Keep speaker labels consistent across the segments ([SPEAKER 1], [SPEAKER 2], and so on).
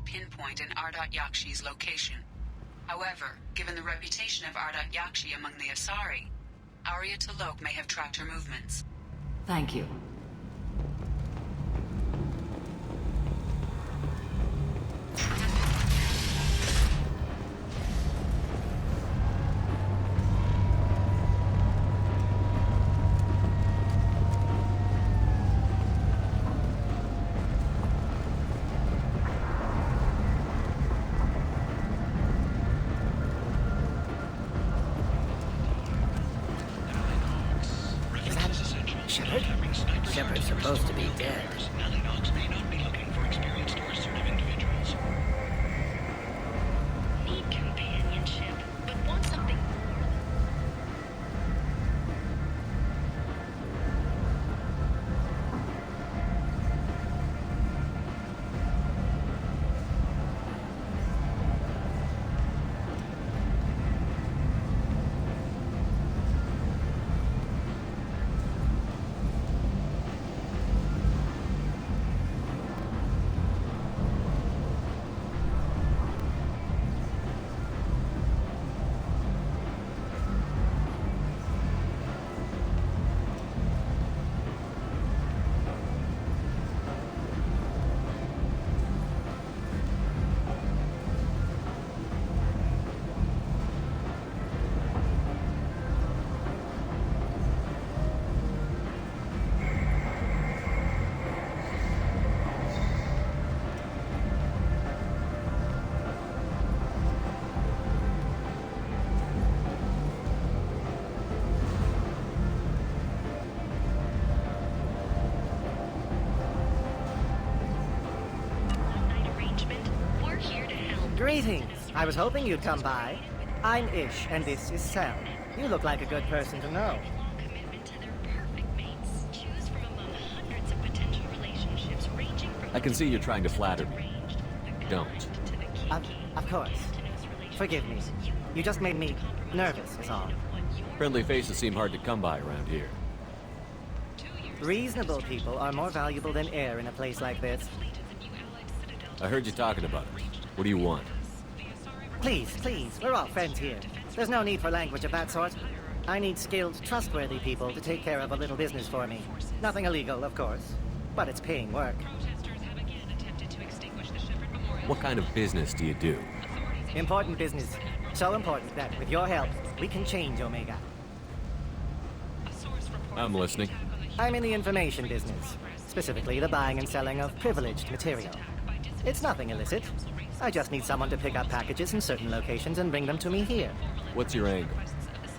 [SPEAKER 1] pinpoint an Ardat Yakshi's location. However, given the reputation of Ardat Yakshi among the Asari, Arya T'Loak may have tracked her movements.
[SPEAKER 2] Thank you.
[SPEAKER 3] Shepard's supposed to be dead.
[SPEAKER 4] May not be looking for experienced or assertive individuals.
[SPEAKER 5] Need companionship, but want something more.
[SPEAKER 3] Greetings. I was hoping you'd come by. I'm Ish, and this is Sel. You look like a good person to know.
[SPEAKER 6] I can see you're trying to flatter me. Don't.
[SPEAKER 3] Of course. Forgive me. You just made me nervous, is all.
[SPEAKER 6] Friendly faces seem hard to come by around here.
[SPEAKER 3] Reasonable people are more valuable than air in a place like this.
[SPEAKER 6] I heard you talking about it. What do you want?
[SPEAKER 3] Please, we're all friends here. There's no need for language of that sort. I need skilled, trustworthy people to take care of a little business for me. Nothing illegal, of course, but it's paying work.
[SPEAKER 6] What kind of business do you do?
[SPEAKER 3] Important business. So important that, with your help, we can change Omega.
[SPEAKER 6] I'm listening.
[SPEAKER 3] I'm in the information business, specifically the buying and selling of privileged material. It's nothing illicit. I just need someone to pick up packages in certain locations and bring them to me here.
[SPEAKER 6] What's your angle?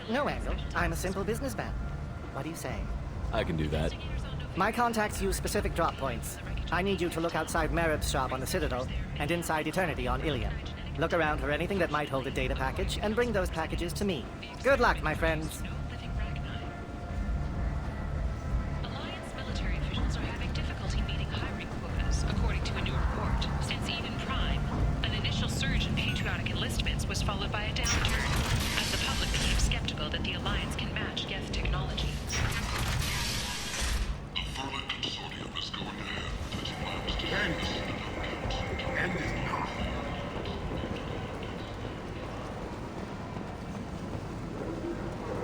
[SPEAKER 3] No angle. I'm a simple businessman. What do you say?
[SPEAKER 6] I can do that.
[SPEAKER 3] My contacts use specific drop points. I need you to look outside Merib's shop on the Citadel and inside Eternity on Ilium. Look around for anything that might hold a data package and bring those packages to me. Good luck, my friends.
[SPEAKER 5] Alliance military officials are having difficulty meeting hiring quotas, according to a new report. Since Eden Prime, an initial surge in patriotic enlistments was followed by a downturn, as the public became skeptical that the Alliance can match Geth technology.
[SPEAKER 4] The Furlan Consortium is going ahead with its plans to end the Citadel. End is enough.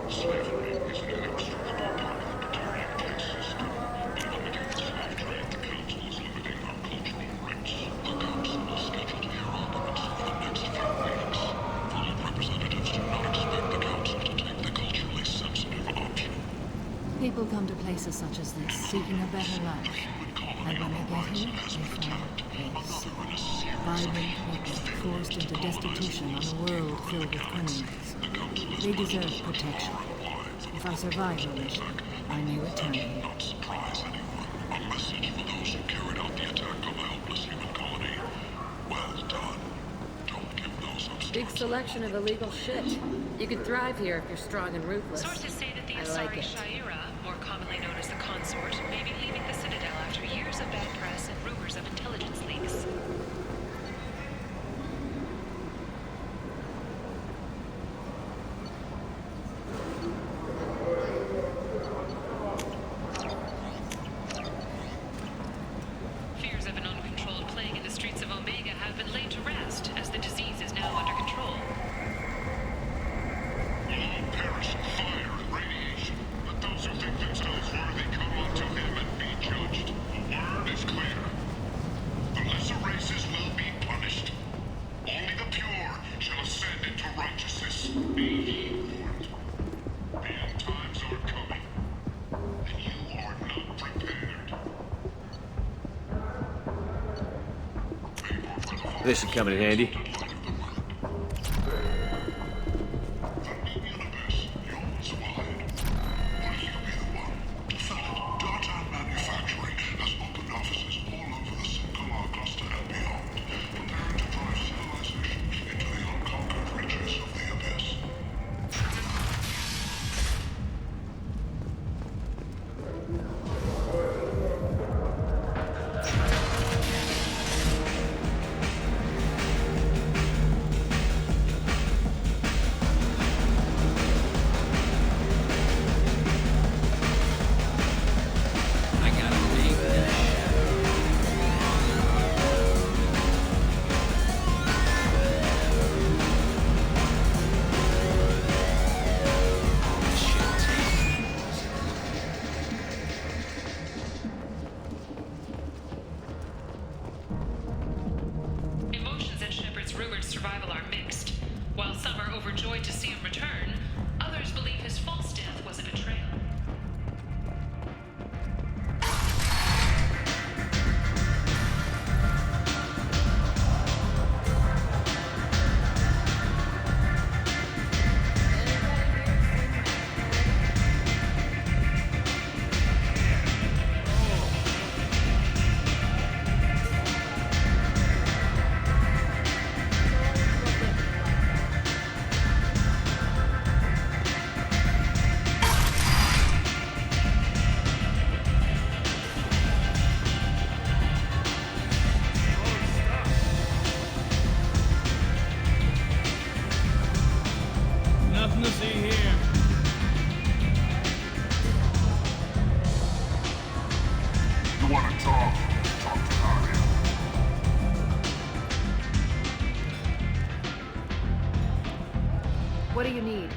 [SPEAKER 4] Slavery is an inextricable part of the Batarian caste system. In limiting the slave trade, the Council is limiting our cultural rights. The Council is scheduled to hear arguments for the next few weeks. Furlan representatives do not expect the Council to take the culturally sensitive option.
[SPEAKER 2] People come to places such as this, seeking a better life. And when they get here, they find this. Violent people forced into destitution on a world filled with criminals. They deserve protection. If I survive the mission, I may return here.
[SPEAKER 4] Not surprise anyone. A message for those who carried out the attack on the helpless human colony. Well done. Don't give those upstarts.
[SPEAKER 7] Big selection of illegal shit. You could thrive here if you're strong and ruthless.
[SPEAKER 5] Sources say that the
[SPEAKER 7] I
[SPEAKER 5] Asari
[SPEAKER 7] like it.
[SPEAKER 5] Shaira, more commonly known as the Consort, may be leaving the Citadel after years of bad press and rumors of intelligence leaks. Fears of an uncontrolled plague in the streets of Omega have been laid
[SPEAKER 6] This should come in handy.
[SPEAKER 5] Emotions at Shepard's rumored survival are mixed. While some are overjoyed to see him return, others believe his false death was a betrayal.
[SPEAKER 8] Nothing to see here.
[SPEAKER 4] You want to talk? Talk to Arya.
[SPEAKER 2] What do you need?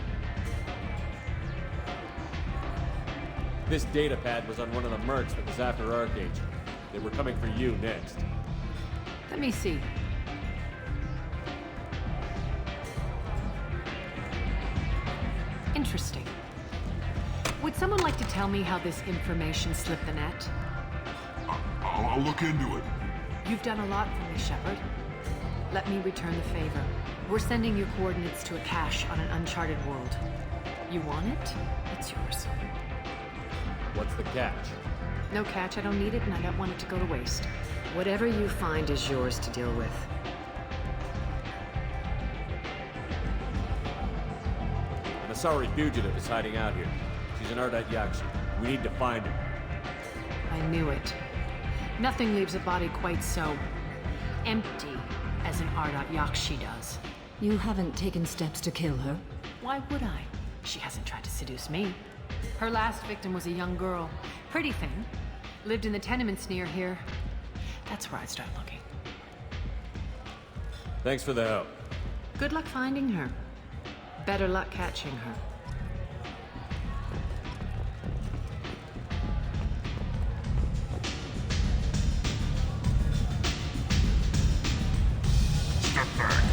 [SPEAKER 6] This data pad was on one of the mercs that was after Archangel. They were coming for you next.
[SPEAKER 2] Let me see. Interesting. Would someone like to tell me how this information slipped the net?
[SPEAKER 4] I'll look into it.
[SPEAKER 2] You've done a lot for me, Shepard. Let me return the favor. We're sending you coordinates to a cache on an uncharted world. You want it? It's yours.
[SPEAKER 6] What's the catch?
[SPEAKER 2] No catch, I don't need it, and I don't want it to go to waste.
[SPEAKER 7] Whatever you find is yours to deal with.
[SPEAKER 6] An Asari fugitive is hiding out here. She's an Ardat Yakshi. We need to find her.
[SPEAKER 2] I knew it. Nothing leaves a body quite so empty as an Ardat Yakshi does. You haven't taken steps to kill her? Why would I? She hasn't tried to seduce me. Her last victim was a young girl. Pretty thing. Lived in the tenements near here. That's where I'd start looking.
[SPEAKER 6] Thanks for the help.
[SPEAKER 2] Good luck finding her. Better luck catching her.
[SPEAKER 4] Step back.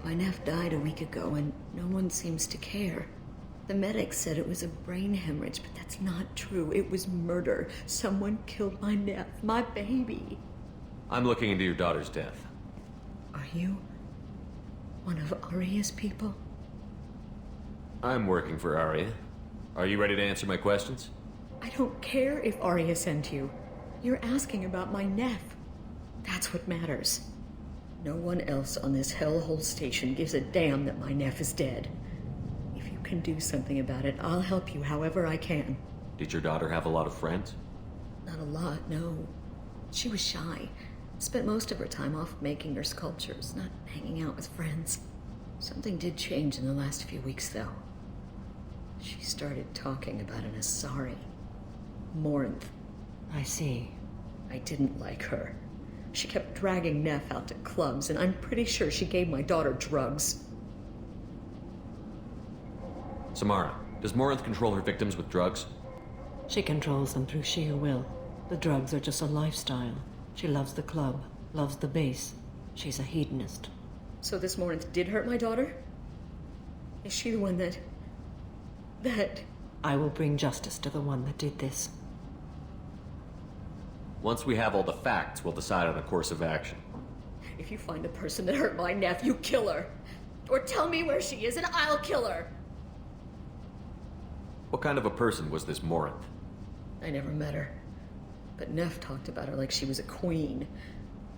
[SPEAKER 8] My nephew died a week ago and no one seems to care. The medics said it was a brain hemorrhage, but that's not true. It was murder. Someone killed my nephew, my baby.
[SPEAKER 6] I'm looking into your daughter's death.
[SPEAKER 8] Are you one of Aria's people?
[SPEAKER 6] I'm working for Aria. Are you ready to answer my questions?
[SPEAKER 8] I don't care if Aria sent you. You're asking about my nephew. That's what matters. No one else on this hellhole station gives a damn that my nephew is dead. If you can do something about it, I'll help you however I can.
[SPEAKER 6] Did your daughter have a lot of friends?
[SPEAKER 8] Not a lot, no. She was shy. Spent most of her time off making her sculptures, not hanging out with friends. Something did change in the last few weeks, though. She started talking about an Asari. Morinth.
[SPEAKER 2] I see.
[SPEAKER 8] I didn't like her. She kept dragging Neff out to clubs, and I'm pretty sure she gave my daughter drugs.
[SPEAKER 6] Samara, does Morinth control her victims with drugs?
[SPEAKER 2] She controls them through sheer will. The drugs are just a lifestyle. She loves the club, loves the base. She's a hedonist.
[SPEAKER 8] So this Morinth did hurt my daughter? Is she the one that...
[SPEAKER 2] I will bring justice to the one that did this.
[SPEAKER 6] Once we have all the facts, we'll decide on a course of action.
[SPEAKER 8] If you find the person that hurt my nephew, kill her. Or tell me where she is and I'll kill her.
[SPEAKER 6] What kind of a person was this Morinth?
[SPEAKER 8] I never met her. But Neff talked about her like she was a queen.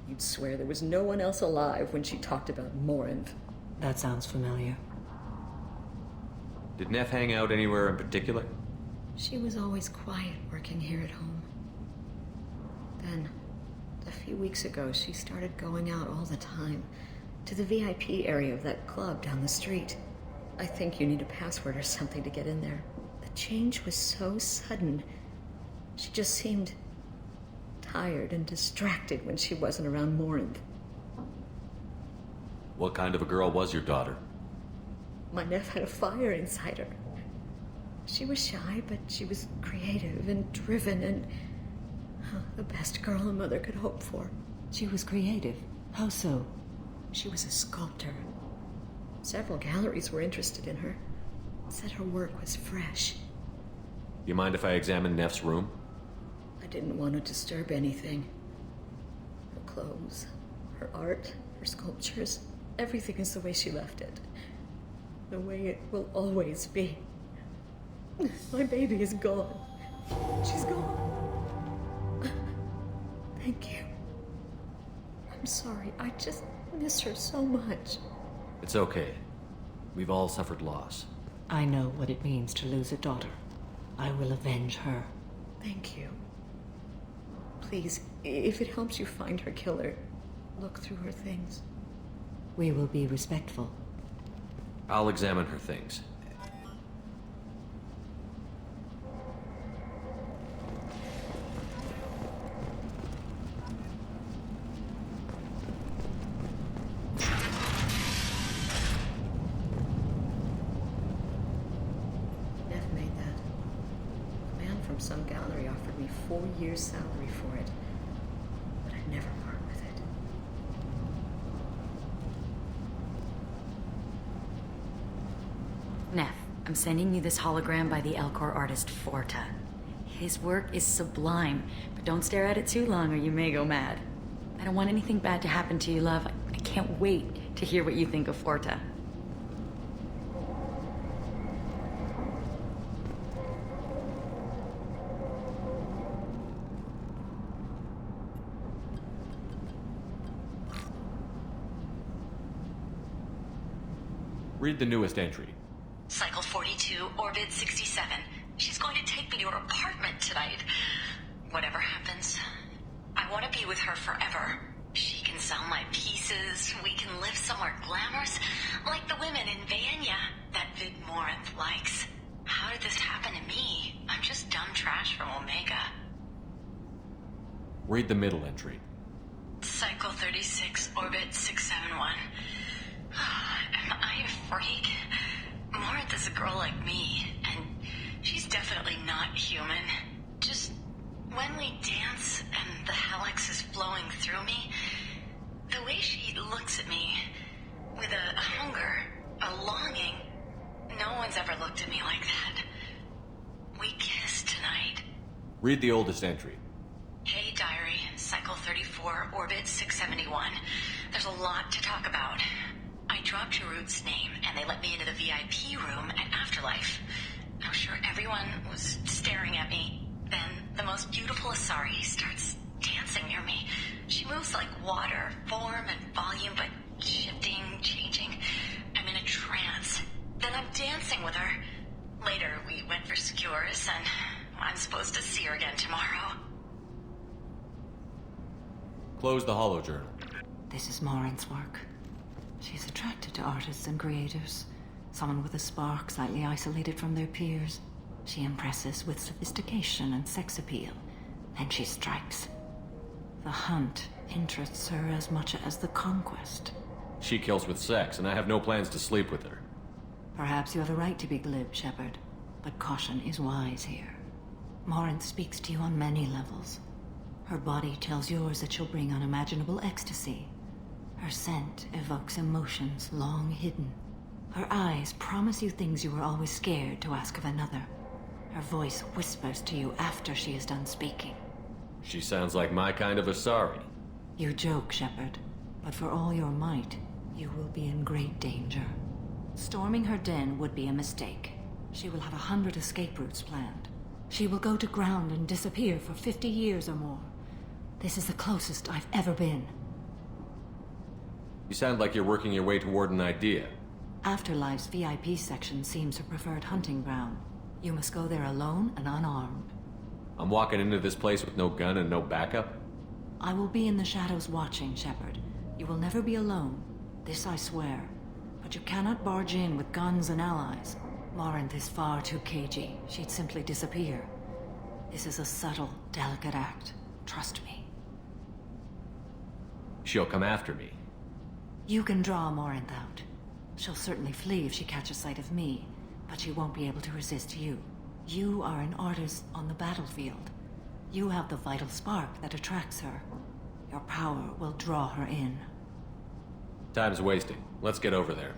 [SPEAKER 8] You'd swear there was no one else alive when she talked about Morinth.
[SPEAKER 2] That sounds familiar.
[SPEAKER 6] Did Neff hang out anywhere in particular?
[SPEAKER 8] She was always quiet working here at home. Then, a few weeks ago, she started going out all the time. To the VIP area of that club down the street. I think you need a password or something to get in there. The change was so sudden. She just seemed tired and distracted when she wasn't around Morinth.
[SPEAKER 6] What kind of a girl was your daughter?
[SPEAKER 8] My nephew had a fire inside her. She was shy, but she was creative and driven and the best girl a mother could hope for.
[SPEAKER 2] She was creative. How so?
[SPEAKER 8] She was a sculptor. Several galleries were interested in her. Said her work was fresh.
[SPEAKER 6] You mind if I examine Neff's room?
[SPEAKER 8] I didn't want to disturb anything. Her clothes, her art, her sculptures, everything is the way she left it. The way it will always be. My baby is gone. She's gone. Thank you. I'm sorry. I just miss her so much.
[SPEAKER 6] It's okay. We've all suffered loss.
[SPEAKER 2] I know what it means to lose a daughter. I will avenge her.
[SPEAKER 8] Thank you. Please, if it helps you find her killer, look through her things.
[SPEAKER 2] We will be respectful.
[SPEAKER 6] I'll examine her things.
[SPEAKER 8] Neff made that. A man from some gallery offered me 4 years' salary for it, but I'd never part with it.
[SPEAKER 7] Neff, I'm sending you this hologram by the Elcor artist Forta. His work is sublime, but don't stare at it too long or you may go mad. I don't want anything bad to happen to you, love. I can't wait to hear what you think of Forta.
[SPEAKER 6] Read the newest entry.
[SPEAKER 9] Cycle 42, Orbit 67. She's going to take me to her apartment tonight. Whatever happens, I want to be with her forever. She can sell my pieces. We can live somewhere glamorous, like the women in Vanya that Vid Morinth likes. How did this happen to me? I'm just dumb trash from Omega.
[SPEAKER 6] Read the middle entry.
[SPEAKER 9] Cycle 36, Orbit 671. Am I a freak? Morinth is a girl like me, and she's definitely not human. Just when we dance and the helix is flowing through me, the way she looks at me with a hunger, a longing. No one's ever looked at me like that. We kissed tonight.
[SPEAKER 6] Read the oldest entry.
[SPEAKER 9] Hey, diary, cycle 34, orbit 671. There's a lot to talk about. I dropped Jarut's name, and they let me into the VIP room at Afterlife. I'm sure everyone was staring at me. Then the most beautiful Asari starts dancing near me. She moves like water, form and volume, but shifting, changing. I'm in a trance. Then I'm dancing with her. Later, we went for skewers, and I'm supposed to see her again tomorrow.
[SPEAKER 6] Close the holojournal.
[SPEAKER 2] This is Morin's work. She's attracted to artists and creators. Someone with a spark, slightly isolated from their peers. She impresses with sophistication and sex appeal. Then she strikes. The hunt interests her as much as the conquest.
[SPEAKER 6] She kills with sex, and I have no plans to sleep with her.
[SPEAKER 2] Perhaps you have a right to be glib, Shepard, but caution is wise here. Morin speaks to you on many levels. Her body tells yours that she'll bring unimaginable ecstasy. Her scent evokes emotions long hidden. Her eyes promise you things you were always scared to ask of another. Her voice whispers to you after she is done speaking.
[SPEAKER 6] She sounds like my kind of Asari.
[SPEAKER 2] You joke, Shepard, but for all your might, you will be in great danger. Storming her den would be a mistake. She will have 100 escape routes planned. She will go to ground and disappear for 50 years or more. This is the closest I've ever been.
[SPEAKER 6] You sound like you're working your way toward an idea.
[SPEAKER 2] Afterlife's VIP section seems her preferred hunting ground. You must go there alone and unarmed.
[SPEAKER 6] I'm walking into this place with no gun and no backup?
[SPEAKER 2] I will be in the shadows watching, Shepard. You will never be alone. This I swear. But you cannot barge in with guns and allies. Morinth is far too cagey. She'd simply disappear. This is a subtle, delicate act. Trust me.
[SPEAKER 6] She'll come after me.
[SPEAKER 2] You can draw Morinth out. She'll certainly flee if she catches sight of me, but she won't be able to resist you. You are an artist on the battlefield. You have the vital spark that attracts her. Your power will draw her in.
[SPEAKER 6] Time's wasting. Let's get over there.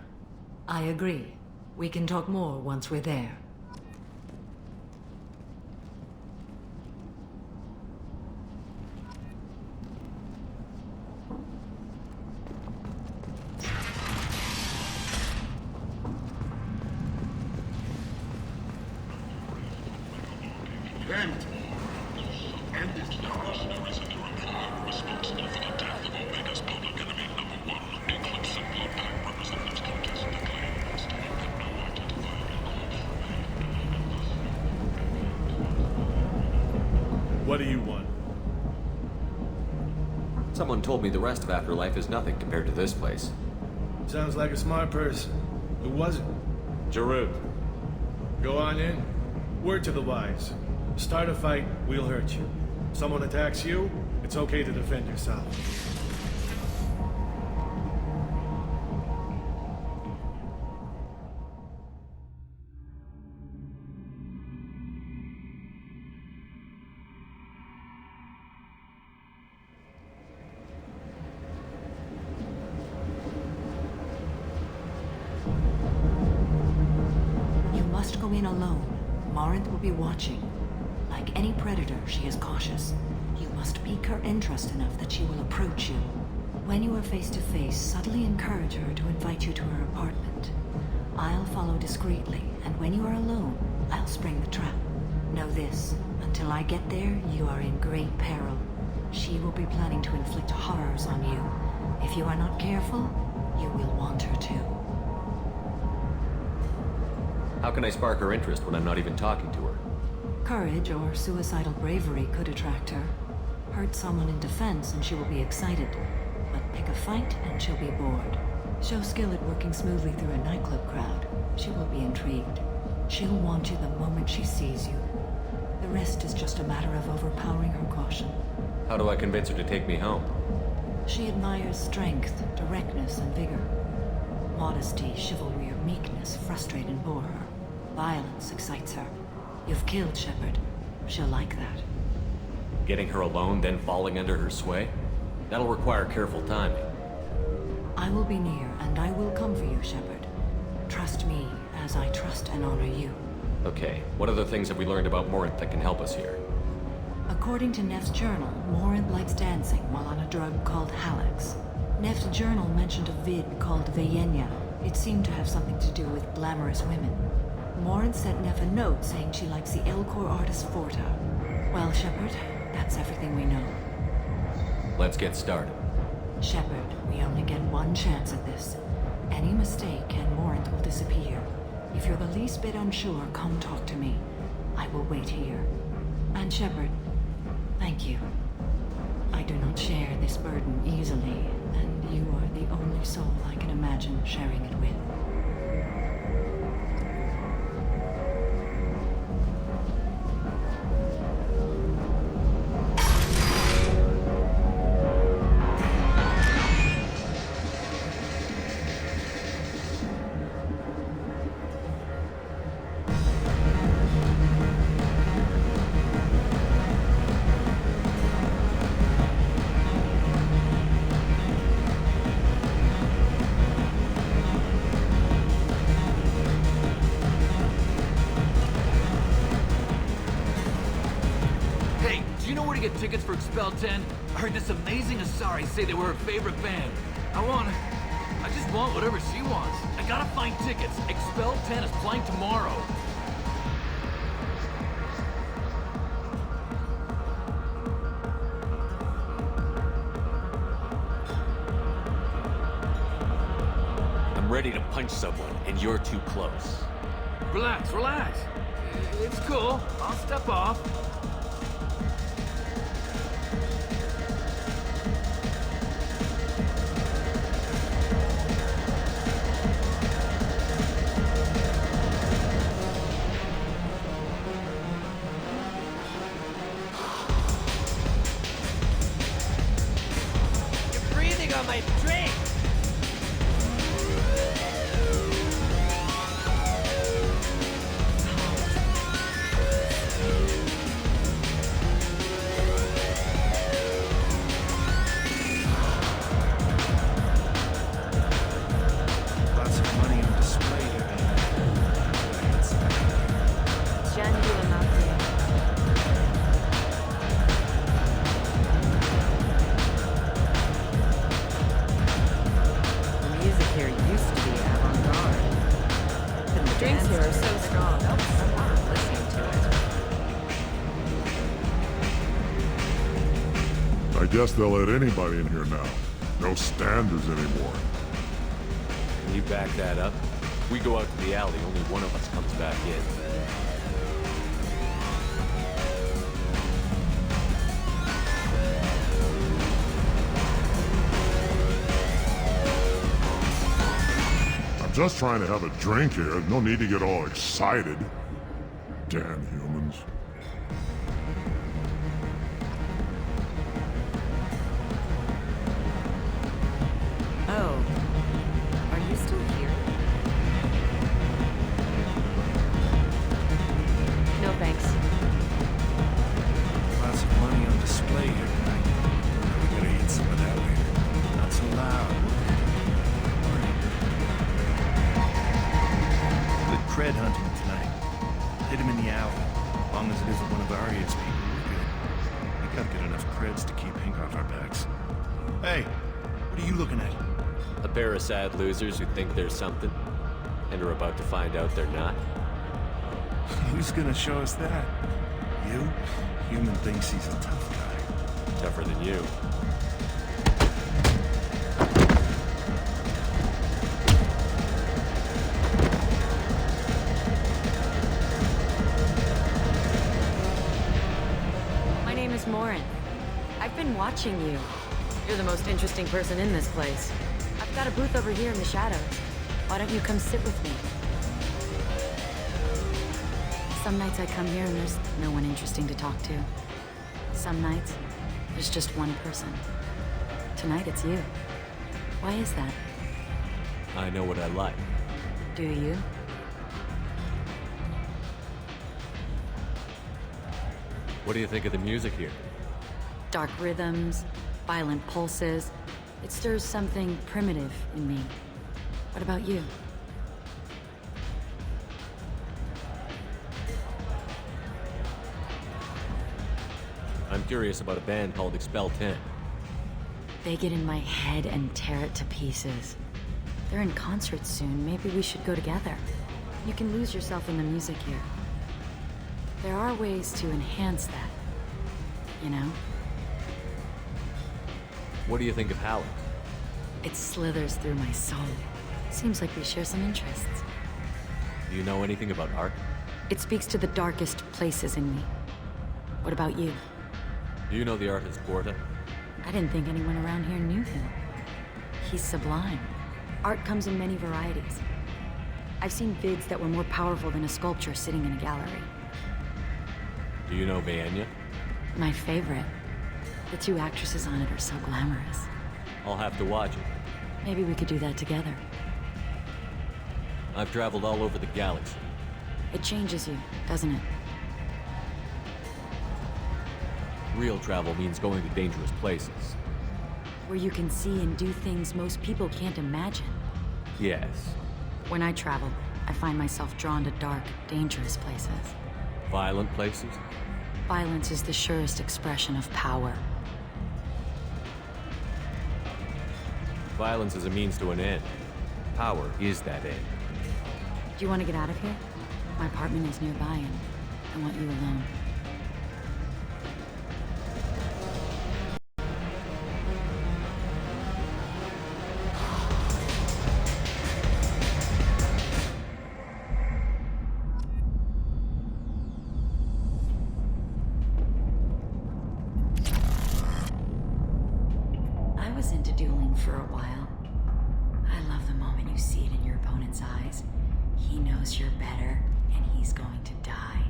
[SPEAKER 2] I agree. We can talk more once we're there.
[SPEAKER 10] What do you want?
[SPEAKER 6] Someone told me the rest of Afterlife is nothing compared to this place.
[SPEAKER 10] Sounds like a smart person. Who was it?
[SPEAKER 6] Jarut.
[SPEAKER 10] Go on in. Word to the wise. Start a fight, we'll hurt you. Someone attacks you, it's okay to defend yourself.
[SPEAKER 2] Go in alone. Morinth will be watching. Like any predator, she is cautious. You must pique her interest enough that she will approach you. When you are face to face, subtly encourage her to invite you to her apartment. I'll follow discreetly, and when you are alone, I'll spring the trap. Know this, until I get there, you are in great peril. She will be planning to inflict horrors on you. If you are not careful, you will want her to.
[SPEAKER 6] How can I spark her interest when I'm not even talking to her?
[SPEAKER 2] Courage or suicidal bravery could attract her. Hurt someone in defense and she will be excited. But pick a fight and she'll be bored. Show skill at working smoothly through a nightclub crowd. She will be intrigued. She'll want you the moment she sees you. The rest is just a matter of overpowering her caution.
[SPEAKER 6] How do I convince her to take me home?
[SPEAKER 2] She admires strength, directness, and vigor. Modesty, chivalry, or meekness frustrate and bore her. Violence excites her. You've killed Shepard. She'll like that.
[SPEAKER 6] Getting her alone, then falling under her sway? That'll require careful timing.
[SPEAKER 2] I will be near, and and I will come for you, Shepard. Trust me as I trust and honor you.
[SPEAKER 6] Okay, what other things have we learned about Morinth that can help us here?
[SPEAKER 2] According to Neff's journal, Morinth likes dancing while on a drug called Halax. Neff's journal mentioned a vid called Vayenya. It seemed to have something to do with glamorous women. Morinth sent Neff a note saying she likes the Elcor artist Forta. Well, Shepard, that's everything we know.
[SPEAKER 6] Let's get started.
[SPEAKER 2] Shepard, we only get one chance at this. Any mistake and Morinth will disappear. If you're the least bit unsure, come talk to me. I will wait here. And Shepard, thank you. I do not share this burden easily, and you are the only soul I can imagine sharing it with.
[SPEAKER 11] Get tickets for Expel 10? I heard this amazing Asari say they were her favorite band. I just want whatever she wants. I gotta find tickets. Expel 10 is playing tomorrow.
[SPEAKER 6] I'm ready to punch someone, and you're too close.
[SPEAKER 11] Relax, relax. It's cool. I'll step off.
[SPEAKER 3] On my drink!
[SPEAKER 10] Lots of money on display here.
[SPEAKER 2] Drinks here are so strong.
[SPEAKER 4] I guess they'll let anybody in here now. No standards anymore.
[SPEAKER 6] Can you back that up? We go out to the alley, only one of us comes back in.
[SPEAKER 4] I'm just trying to have a drink here. No need to get all excited. Damn humans.
[SPEAKER 2] Oh. Are you still here? No thanks.
[SPEAKER 10] Lots of money on display here tonight. We gotta eat some of that later. Not so loud. Good cred hunting tonight. Hit him in the alley. As long as it isn't one of Arya's people, we're good. We gotta get enough creds to keep Hank off our backs. Hey, what are you looking at?
[SPEAKER 6] A pair of sad losers who think they're something, and are about to find out they're not.
[SPEAKER 10] Who's gonna show us that? You? Human thinks he's a tough guy.
[SPEAKER 6] Tougher than you.
[SPEAKER 7] My name is Morin. I've been watching you. You're the most interesting person in this place. I've got a booth over here in the shadows. Why don't you come sit with me? Some nights I come here and there's no one interesting to talk to. Some nights, there's just one person. Tonight it's you. Why is that?
[SPEAKER 6] I know what I like.
[SPEAKER 7] Do you?
[SPEAKER 6] What do you think of the music here?
[SPEAKER 7] Dark rhythms, violent pulses. It stirs something primitive in me. What about you?
[SPEAKER 6] I'm curious about a band called Expel 10.
[SPEAKER 7] They get in my head and tear it to pieces. They're in concert soon. Maybe we should go together. You can lose yourself in the music here. There are ways to enhance that, you know?
[SPEAKER 6] What do you think of Halleck?
[SPEAKER 7] It slithers through my soul. Seems like we share some interests.
[SPEAKER 6] Do you know anything about art?
[SPEAKER 7] It speaks to the darkest places in me. What about you?
[SPEAKER 6] Do you know the artist Porta?
[SPEAKER 7] I didn't think anyone around here knew him. He's sublime. Art comes in many varieties. I've seen vids that were more powerful than a sculpture sitting in a gallery.
[SPEAKER 6] Do you know Vaenya?
[SPEAKER 7] My favorite. The two actresses on it are so glamorous.
[SPEAKER 6] I'll have to watch it.
[SPEAKER 7] Maybe we could do that together.
[SPEAKER 6] I've traveled all over the galaxy.
[SPEAKER 7] It changes you, doesn't it?
[SPEAKER 6] Real travel means going to dangerous places.
[SPEAKER 7] Where you can see and do things most people can't imagine.
[SPEAKER 6] Yes.
[SPEAKER 7] When I travel, I find myself drawn to dark, dangerous places.
[SPEAKER 6] Violent places?
[SPEAKER 7] Violence is the surest expression of power.
[SPEAKER 6] Violence is a means to an end. Power is that end.
[SPEAKER 7] Do you want to get out of here? My apartment is nearby and I want you alone. I was into dueling for a while. I love the moment you see it in your opponent's eyes. He knows you're better, and he's going to die.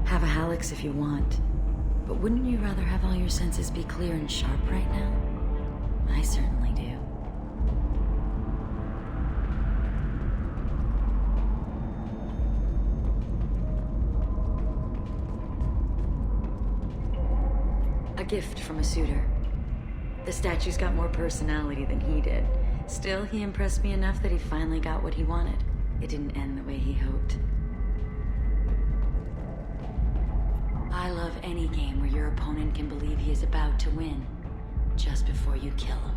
[SPEAKER 7] Have a Hallex if you want, but wouldn't you rather have all your senses be clear and sharp right now? I certainly do. A gift from a suitor. The statue's got more personality than he did. Still, he impressed me enough that he finally got what he wanted. It didn't end the way he hoped. I love any game where your opponent can believe he is about to win, just before you kill him.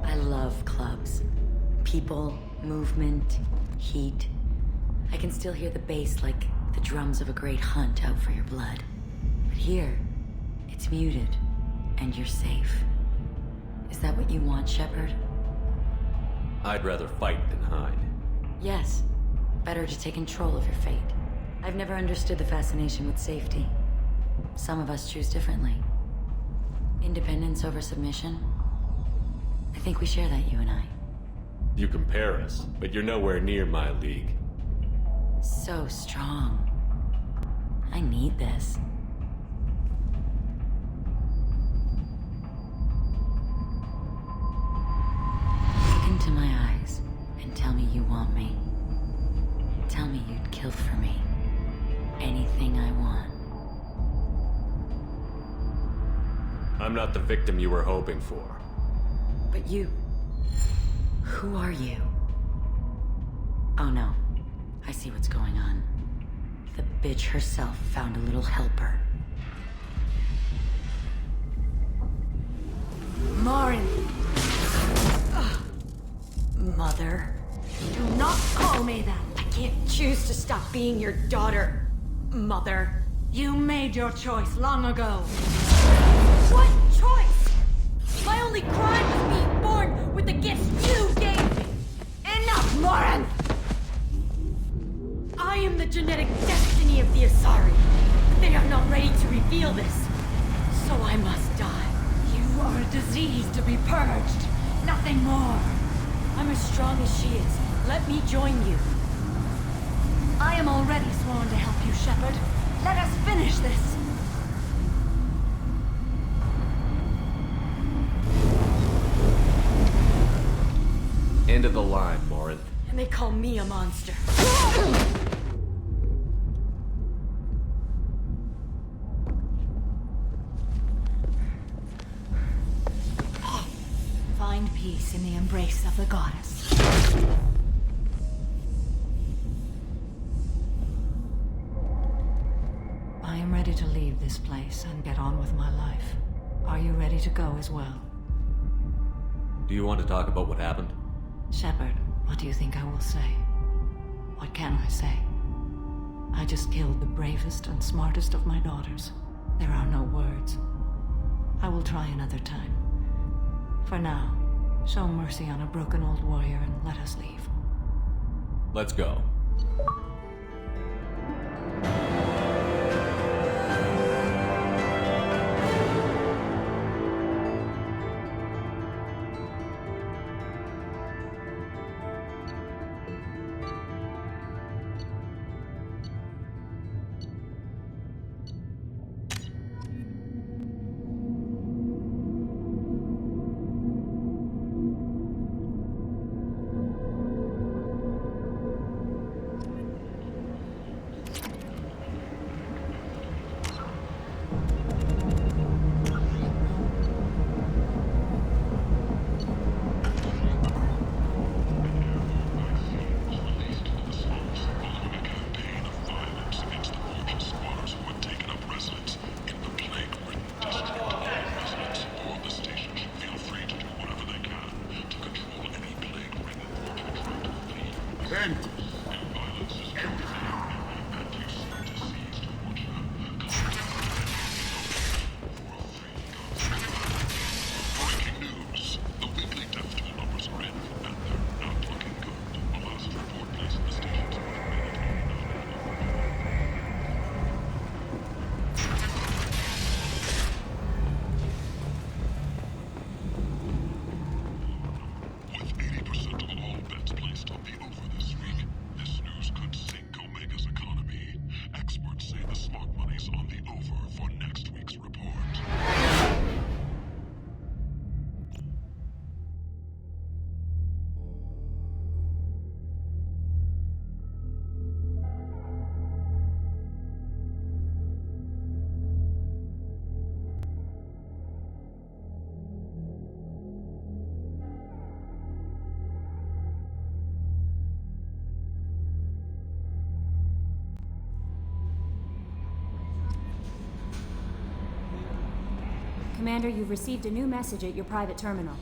[SPEAKER 7] I love clubs. People, movement, heat. I can still hear the bass like the drums of a great hunt out for your blood. But here, it's muted, and you're safe. Is that what you want, Shepard?
[SPEAKER 6] I'd rather fight than hide.
[SPEAKER 7] Yes. Better to take control of your fate. I've never understood the fascination with safety. Some of us choose differently. Independence over submission? I think we share that, you and I.
[SPEAKER 6] You compare us, but you're nowhere near my league.
[SPEAKER 7] So strong. I need this. Look into my eyes and tell me you want me. Tell me you'd kill for me. Anything I want.
[SPEAKER 6] I'm not the victim you were hoping for.
[SPEAKER 7] But you... Who are you? Oh no. I see what's going on. The bitch herself found a little helper.
[SPEAKER 2] Marin!
[SPEAKER 7] Mother.
[SPEAKER 2] Do not call me that!
[SPEAKER 7] I can't choose to stop being your daughter, Mother.
[SPEAKER 2] You made your choice long ago.
[SPEAKER 7] What choice? My only crime was being born with the gifts you gave me.
[SPEAKER 2] Enough, Moran!
[SPEAKER 7] I am the genetic destiny of the Asari. But they are not ready to reveal this. So I must die.
[SPEAKER 2] You are a disease to be purged. Nothing more.
[SPEAKER 7] I'm as strong as she is. Let me join you.
[SPEAKER 2] I am already sworn to help you, Shepard. Let us finish this.
[SPEAKER 6] End of the line, Morin.
[SPEAKER 7] And they call me a monster.
[SPEAKER 2] Find peace in the embrace of the goddess. I am ready to leave this place and get on with my life. Are you ready to go as well?
[SPEAKER 6] Do you want to talk about what happened?
[SPEAKER 2] Shepard, what do you think I will say? What can I say? I just killed the bravest and smartest of my daughters. There are no words. I will try another time. For now, show mercy on a broken old warrior and let us leave.
[SPEAKER 6] Let's go.
[SPEAKER 12] Commander, you've received a new message at your private terminal.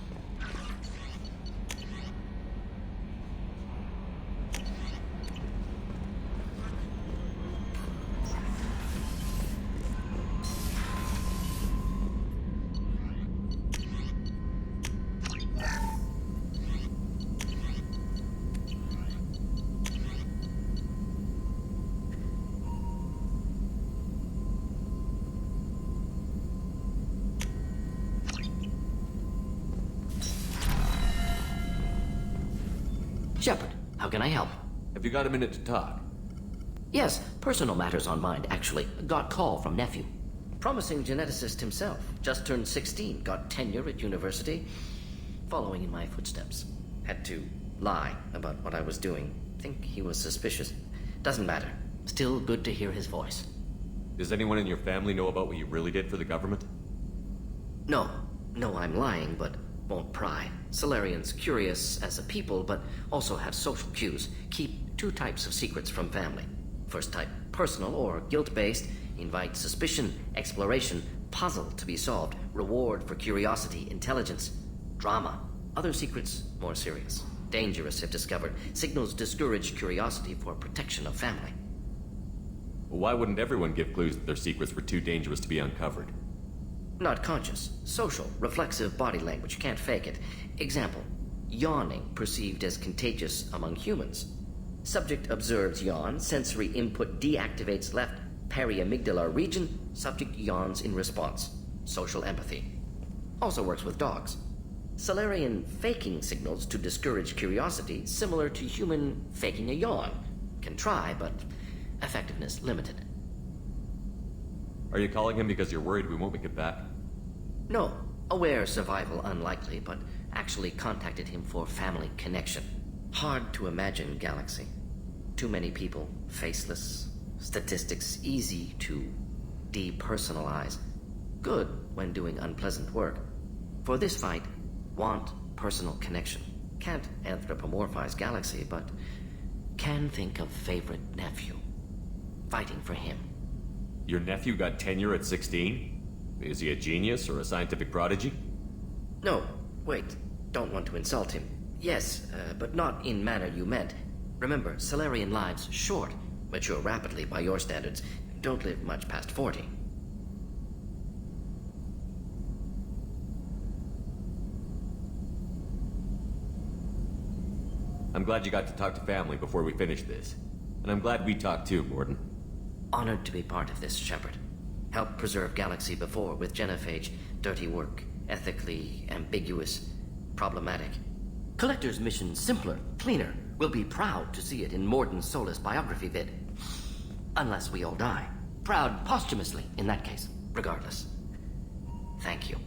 [SPEAKER 13] Shepard, how can I help?
[SPEAKER 6] Have you got a minute to talk?
[SPEAKER 13] Yes, personal matters on mind, actually. Got call from nephew. Promising geneticist himself. Just turned 16, got tenure at university. Following in my footsteps. Had to lie about what I was doing. Think he was suspicious. Doesn't matter. Still good to hear his voice.
[SPEAKER 6] Does anyone in your family know about what you really did for the government?
[SPEAKER 13] No. No, I'm lying, but won't pry. Solarians curious as a people, but also have social cues. Keep two types of secrets from family. First type, personal or guilt-based, invite suspicion, exploration, puzzle to be solved, reward for curiosity, intelligence, drama. Other secrets, more serious. Dangerous if discovered. Signals discourage curiosity for protection of family.
[SPEAKER 6] Well, why wouldn't everyone give clues that their secrets were too dangerous to be uncovered?
[SPEAKER 13] Not conscious. Social, reflexive body language. Can't fake it. Example. Yawning perceived as contagious among humans. Subject observes yawn. Sensory input deactivates left periamygdalar region. Subject yawns in response. Social empathy. Also works with dogs. Solarian faking signals to discourage curiosity, similar to human faking a yawn. Can try, but effectiveness limited.
[SPEAKER 6] Are you calling him because you're worried we won't make it back?
[SPEAKER 13] No. Aware survival unlikely, but actually contacted him for family connection. Hard to imagine galaxy. Too many people, faceless, statistics easy to depersonalize. Good when doing unpleasant work. For this fight, want personal connection. Can't anthropomorphize galaxy, but can think of favorite nephew. Fighting for him.
[SPEAKER 6] Your nephew got tenure at 16? Is he a genius or a scientific prodigy?
[SPEAKER 13] No, wait. Don't want to insult him. Yes, but not in manner you meant. Remember, Solarian lives short. Mature rapidly by your standards. Don't live much past 40.
[SPEAKER 6] I'm glad you got to talk to family before we finish this. And I'm glad we talked too, Mordin.
[SPEAKER 13] Honored to be part of this, Shepard. Helped preserve Galaxy before with genophage. Dirty work. Ethically ambiguous. Problematic. Collector's mission simpler, cleaner. We'll be proud to see it in Mordin Solus biography vid. Unless we all die. Proud posthumously, in that case. Regardless. Thank you.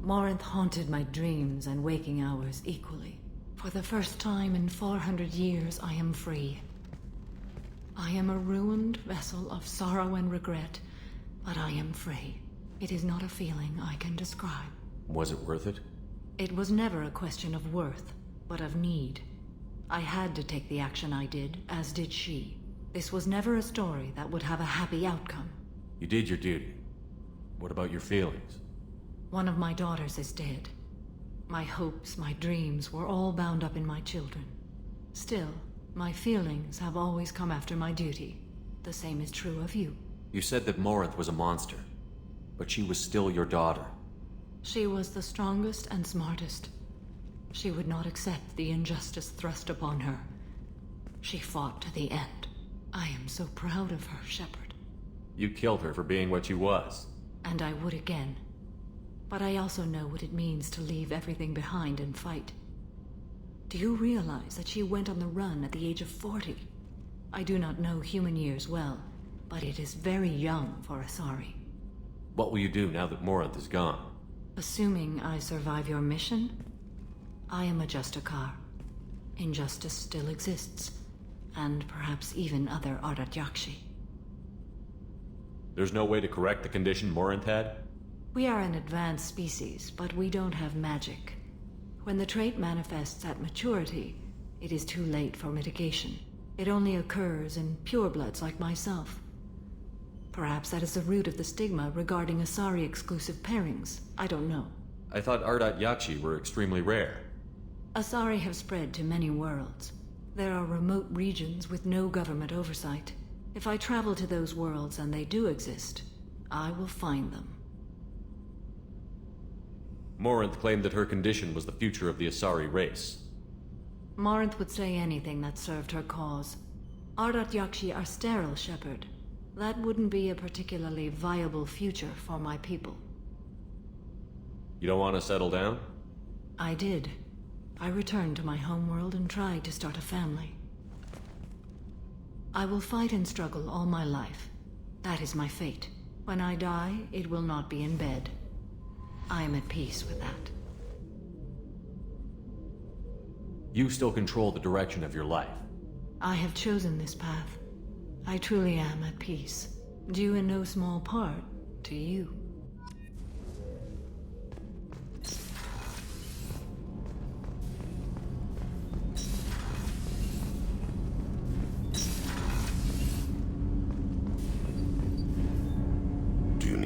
[SPEAKER 2] Morinth haunted my dreams and waking hours equally. For the first time in 400 years, I am free. I am a ruined vessel of sorrow and regret, but I am free. It is not a feeling I can describe.
[SPEAKER 6] Was it worth it?
[SPEAKER 2] It was never a question of worth, but of need. I had to take the action I did, as did she. This was never a story that would have a happy outcome.
[SPEAKER 6] You did your duty. What about your feelings?
[SPEAKER 2] One of my daughters is dead. My hopes, my dreams were all bound up in my children. Still, my feelings have always come after my duty. The same is true of you.
[SPEAKER 6] You said that Morinth was a monster, but she was still your daughter.
[SPEAKER 2] She was the strongest and smartest. She would not accept the injustice thrust upon her. She fought to the end. I am so proud of her, Shepard.
[SPEAKER 6] You killed her for being what she was.
[SPEAKER 2] And I would again. But I also know what it means to leave everything behind and fight. Do you realize that she went on the run at the age of 40? I do not know human years well, but it is very young for Asari.
[SPEAKER 6] What will you do now that Morinth is gone?
[SPEAKER 2] Assuming I survive your mission, I am a Justicar. Injustice still exists, and perhaps even other Ardat Yakshi.
[SPEAKER 6] There's no way to correct the condition Morinth had?
[SPEAKER 2] We are an advanced species, but we don't have magic. When the trait manifests at maturity, it is too late for mitigation. It only occurs in purebloods like myself. Perhaps that is the root of the stigma regarding Asari-exclusive pairings. I don't know.
[SPEAKER 6] I thought Ardat Yakshi were extremely rare.
[SPEAKER 2] Asari have spread to many worlds. There are remote regions with no government oversight. If I travel to those worlds and they do exist, I will find them.
[SPEAKER 6] Morinth claimed that her condition was the future of the Asari race.
[SPEAKER 2] Morinth would say anything that served her cause. Ardat Yakshi are sterile, Shepard. That wouldn't be a particularly viable future for my people.
[SPEAKER 6] You don't want to settle down?
[SPEAKER 2] I did. I returned to my homeworld and tried to start a family. I will fight and struggle all my life. That is my fate. When I die, it will not be in bed. I am at peace with that.
[SPEAKER 6] You still control the direction of your life.
[SPEAKER 2] I have chosen this path. I truly am at peace, due in no small part to you.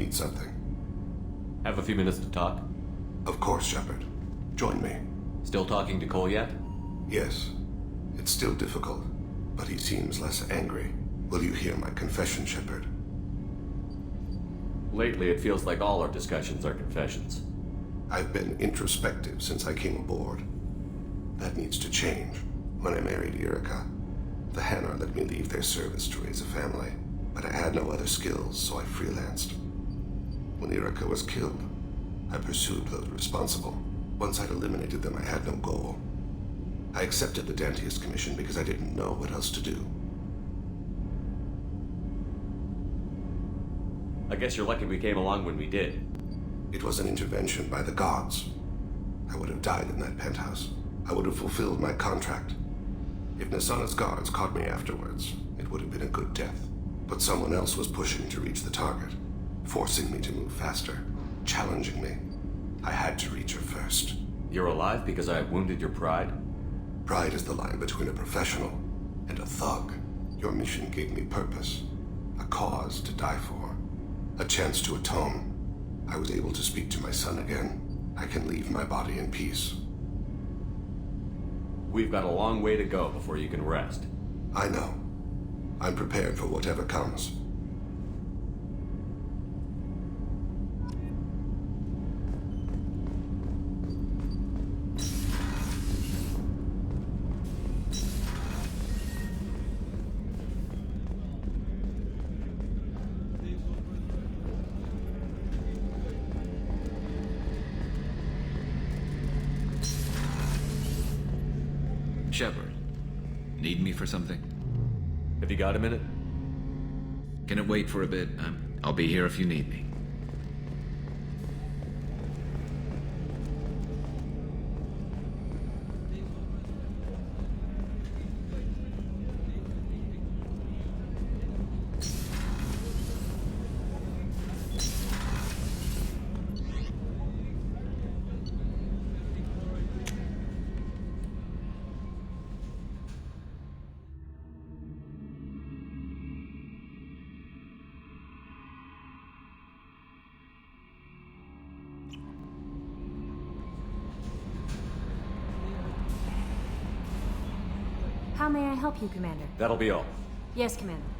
[SPEAKER 4] need something.
[SPEAKER 6] Have a few minutes to talk?
[SPEAKER 4] Of course, Shepard. Join me.
[SPEAKER 6] Still talking to Cole yet?
[SPEAKER 4] Yes. It's still difficult, but he seems less angry. Will you hear my confession, Shepard?
[SPEAKER 6] Lately, it feels like all our discussions are confessions.
[SPEAKER 4] I've been introspective since I came aboard. That needs to change. When I married Erica, the Hanar let me leave their service to raise a family, but I had no other skills, so I freelanced. When Erica was killed, I pursued those responsible. Once I'd eliminated them, I had no goal. I accepted the Dantius commission because I didn't know what else to do.
[SPEAKER 6] I guess you're lucky we came along when we did.
[SPEAKER 4] It was an intervention by the gods. I would have died in that penthouse. I would have fulfilled my contract. If Nasana's guards caught me afterwards, it would have been a good death. But someone else was pushing to reach the target, forcing me to move faster, challenging me. I had to reach her first.
[SPEAKER 6] You're alive because I wounded your pride?
[SPEAKER 4] Pride is the line between a professional and a thug. Your mission gave me purpose, a cause to die for, a chance to atone. I was able to speak to my son again. I can leave my body in peace.
[SPEAKER 6] We've got a long way to go before you can rest.
[SPEAKER 4] I know. I'm prepared for whatever comes.
[SPEAKER 11] Shepard, need me for something?
[SPEAKER 6] Have you got a minute?
[SPEAKER 11] Can it wait for a bit? I'll be here if you need me.
[SPEAKER 12] How may I help you, Commander?
[SPEAKER 6] That'll be all.
[SPEAKER 12] Yes, Commander.